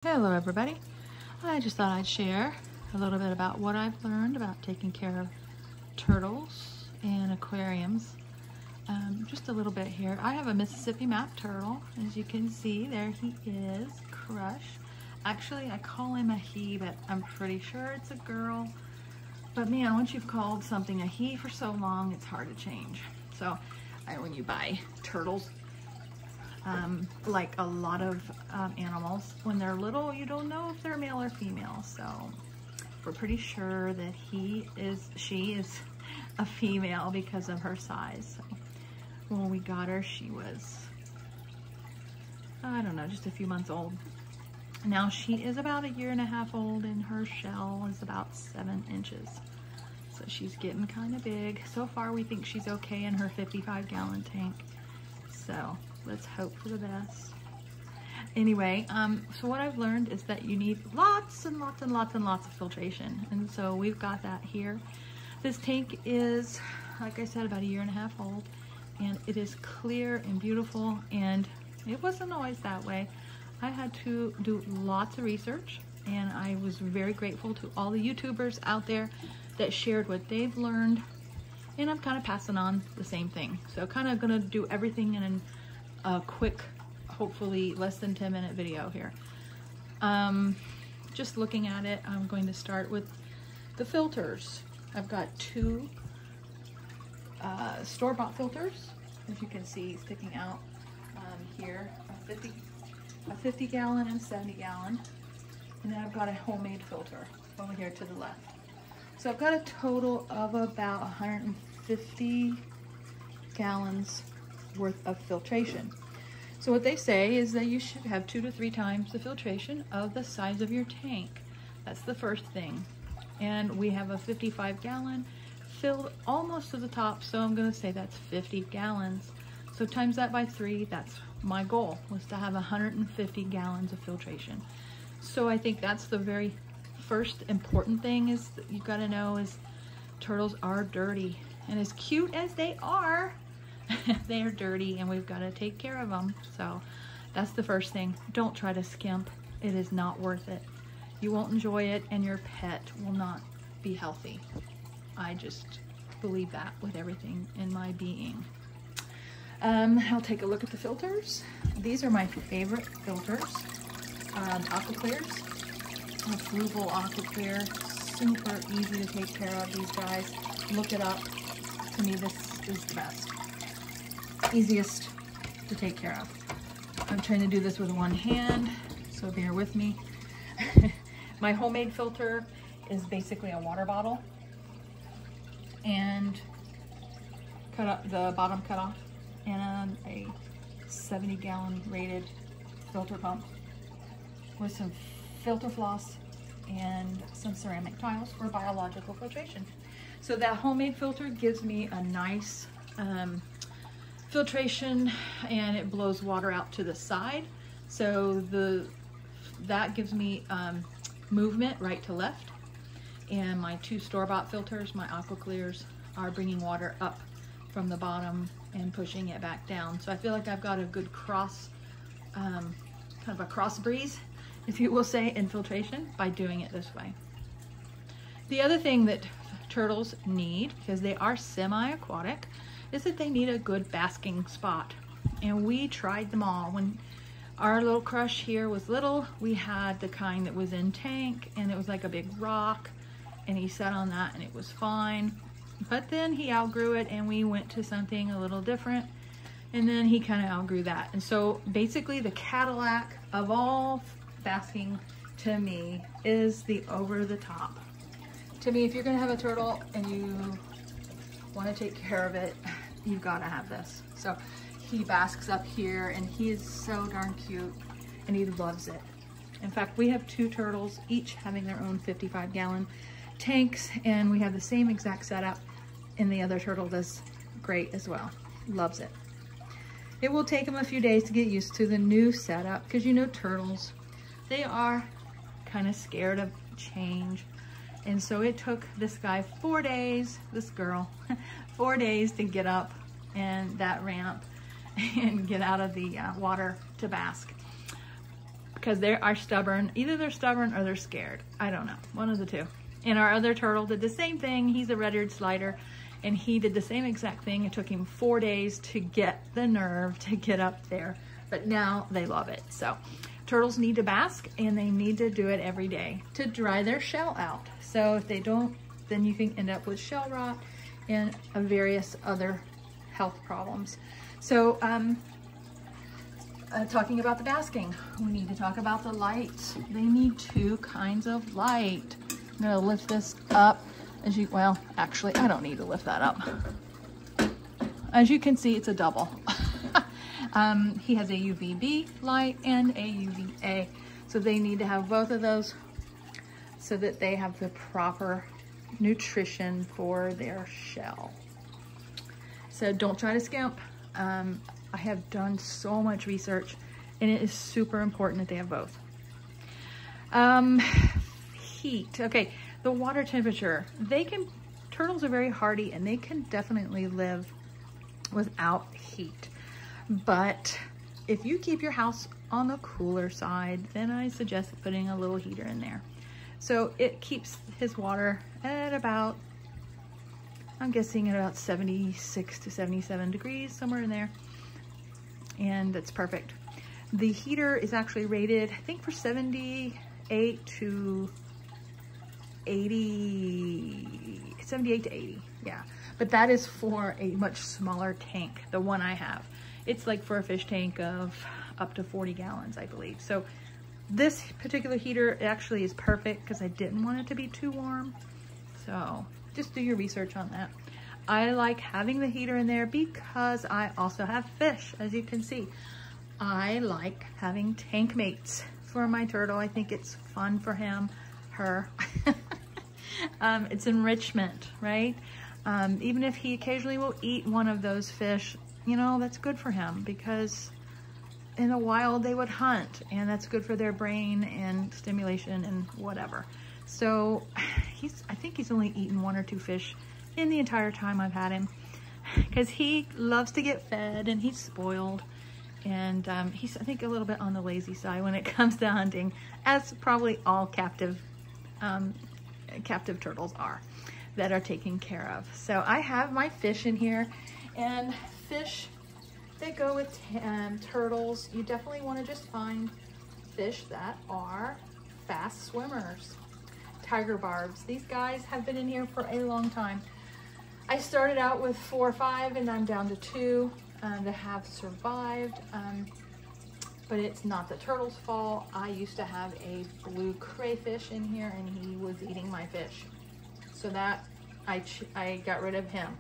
Hello everybody. I just thought I'd share a little bit about what I've learned about taking care of turtles and aquariums. Just a little bit here. I have a Mississippi map turtle. As you can see, there he is, Crush. Actually, I call him a he, but I'm pretty sure it's a girl. But man, once you've called something a he for so long, it's hard to change. So when you buy turtles, like a lot of animals, when they're little, you don't know if they're male or female. So we're pretty sure that she is a female because of her size. So when we got her, she was, I don't know, just a few months old. Now she is about 1.5 years old and her shell is about 7 inches. So she's getting kind of big. So far we think she's okay in her 55-gallon tank. So let's hope for the best. Anyway, so what I've learned is that you need lots and lots and lots and lots of filtration. And so we've got that here. This tank is, like I said, about 1.5 years old, and it is clear and beautiful, and it wasn't always that way. I had to do lots of research, and I was very grateful to all the YouTubers out there that shared what they've learned, and I'm kind of passing on the same thing. So kind of gonna do everything in a quick, hopefully less than 10-minute video here. Just looking at it, I'm going to start with the filters. I've got 2 store-bought filters, as you can see sticking out here, a 50-gallon and 70-gallon, and then I've got a homemade filter over here to the left. So I've got a total of about 150 gallons worth of filtration. So what they say is that you should have 2 to 3 times the filtration of the size of your tank. That's the first thing. And we have a 55-gallon filled almost to the top, so I'm gonna say that's 50 gallons. So times that by 3, that's my goal, was to have 150 gallons of filtration. So I think that's the very first important thing is that you've gotta know is turtles are dirty. And as cute as they are, they are dirty, and we've got to take care of them. So that's the first thing. Don't try to skimp. It is not worth it. You won't enjoy it, and your pet will not be healthy. I just believe that with everything in my being. I'll take a look at the filters. These are my favorite filters. Aqua Clears. Fluval Aqua Clear. Super easy to take care of, these guys. Look it up. To me, this is the best. Easiest to take care of. I'm trying to do this with one hand, so bear with me. My homemade filter is basically a water bottle, and cut up the bottom cut off, and a 70-gallon rated filter pump with some filter floss and some ceramic tiles for biological filtration. So that homemade filter gives me a nice filtration, and it blows water out to the side. So that gives me movement right to left. And my 2 store-bought filters, my Aqua Clears, are bringing water up from the bottom and pushing it back down. So I feel like I've got a good cross, kind of a cross breeze, if you will say, in filtration by doing it this way. The other thing that turtles need, because they are semi-aquatic, is that they need a good basking spot. And we tried them all. When our little Crush here was little, we had the kind that was in tank, and it was like a big rock, and he sat on that and it was fine. But then he outgrew it, and we went to something a little different, and then he kind of outgrew that. And so basically the Cadillac of all basking to me is the over the top. To me, if you're gonna have a turtle and you want to take care of it, you've got to have this. So he basks up here, and he is so darn cute, and he loves it. In fact, we have 2 turtles, each having their own 55-gallon tanks, and we have the same exact setup, and the other turtle does great as well. Loves it. It will take him a few days to get used to the new setup, because you know turtles, they are kind of scared of change. And so it took this guy 4 days, this girl, 4 days to get up and that ramp and get out of the water to bask. because they are stubborn. Either they're stubborn or they're scared. I don't know, one of the two. And our other turtle did the same thing. He's a red-eared slider, and he did the same exact thing. It took him 4 days to get the nerve to get up there, but now they love it. So turtles need to bask, and they need to do it every day to dry their shell out. So if they don't, then you can end up with shell rot and various other health problems. So talking about the basking, we need to talk about the lights. They need 2 kinds of light. I'm gonna lift this up. Well, actually, I don't need to lift that up. As you can see, it's a double. He has a UVB light and a UVA. So they need to have both of those so that they have the proper nutrition for their shell. So don't try to skimp. I have done so much research, and it is super important that they have both. Heat. Okay, the water temperature. Turtles are very hardy, and they can definitely live without heat. But if you keep your house on the cooler side, then I suggest putting a little heater in there. So it keeps his water at about, I'm guessing at about 76 to 77 degrees, somewhere in there. And that's perfect. The heater is actually rated, I think, for 78 to 80, 78 to 80, yeah. But that is for a much smaller tank, the one I have. It's like for a fish tank of up to 40 gallons, I believe. So this particular heater actually is perfect because I didn't want it to be too warm. So just do your research on that. I like having the heater in there because I also have fish, as you can see. I like having tank mates for my turtle. I think it's fun for him, her. It's enrichment, right? Even if he occasionally will eat one of those fish, you know, that's good for him because in the wild they would hunt, and that's good for their brain and stimulation and whatever. So I think he's only eaten 1 or 2 fish in the entire time I've had him because he loves to get fed and he's spoiled. And he's, I think, a little bit on the lazy side when it comes to hunting, as probably all captive turtles are that are taken care of. So I have my fish in here, and fish that go with turtles, you definitely want to just find fish that are fast swimmers. Tiger barbs. These guys have been in here for a long time. I started out with 4 or 5, and I'm down to 2 that have survived, but it's not the turtle's fault. I used to have a blue crayfish in here, and he was eating my fish. So that I got rid of him.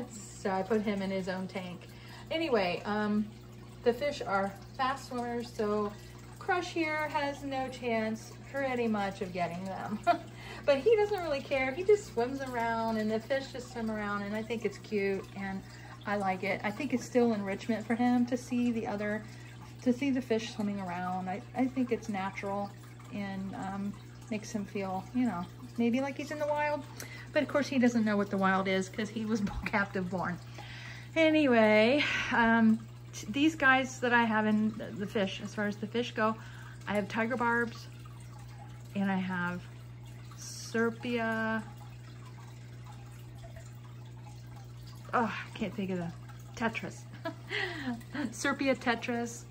So I put him in his own tank. Anyway, the fish are fast swimmers, so Crush here has no chance pretty much of getting them. But he doesn't really care. He just swims around, and the fish just swim around, and I think it's cute, and I like it. I think it's still enrichment for him to see the fish swimming around. I think it's natural and makes him feel, you know, maybe like he's in the wild. But of course he doesn't know what the wild is because he was captive born. Anyway, these guys that I have in the fish, as far as the fish go, I have tiger barbs, and I have serpia. Oh, I can't think of the tetras. Serpia tetras,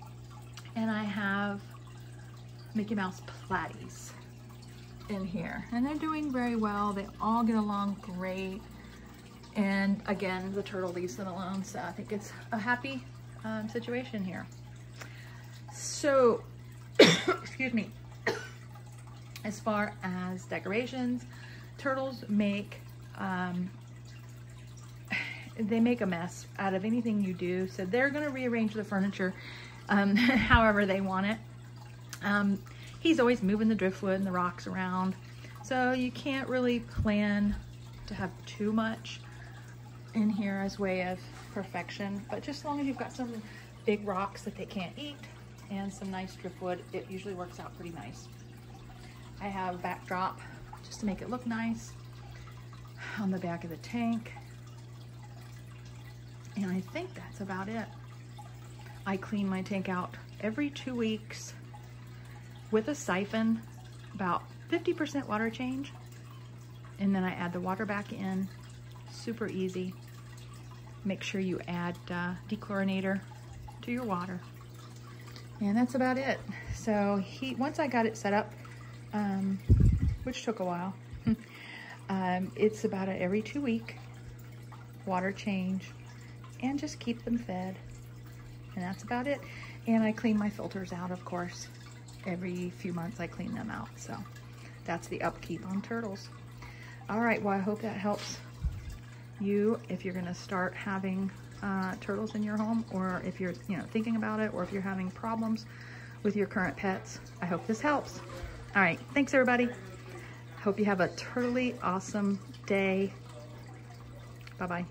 and I have Mickey Mouse platys in here, and they're doing very well. They all get along great, and again, the turtle leaves them alone, so I think it's a happy situation here. So, excuse me. As far as decorations, turtles make they make a mess out of anything you do, so they're going to rearrange the furniture however they want it. He's always moving the driftwood and the rocks around, so you can't really plan to have too much in here as way of perfection, but just as long as you've got some big rocks that they can't eat and some nice driftwood, it usually works out pretty nice. I have a backdrop just to make it look nice on the back of the tank. And I think that's about it. I clean my tank out every 2 weeks. with a siphon, about 50% water change, and then I add the water back in. Super easy. Make sure you add dechlorinator to your water. And that's about it. So once I got it set up, which took a while, it's about every 2 week water change, and just keep them fed. And that's about it. And I clean my filters out, of course. Every few months I clean them out. So that's the upkeep on turtles. All right, well, I hope that helps you if you're gonna start having turtles in your home, or if you're thinking about it, or if you're having problems with your current pets. I hope this helps. All right, thanks everybody. Hope you have a totally awesome day. Bye-bye.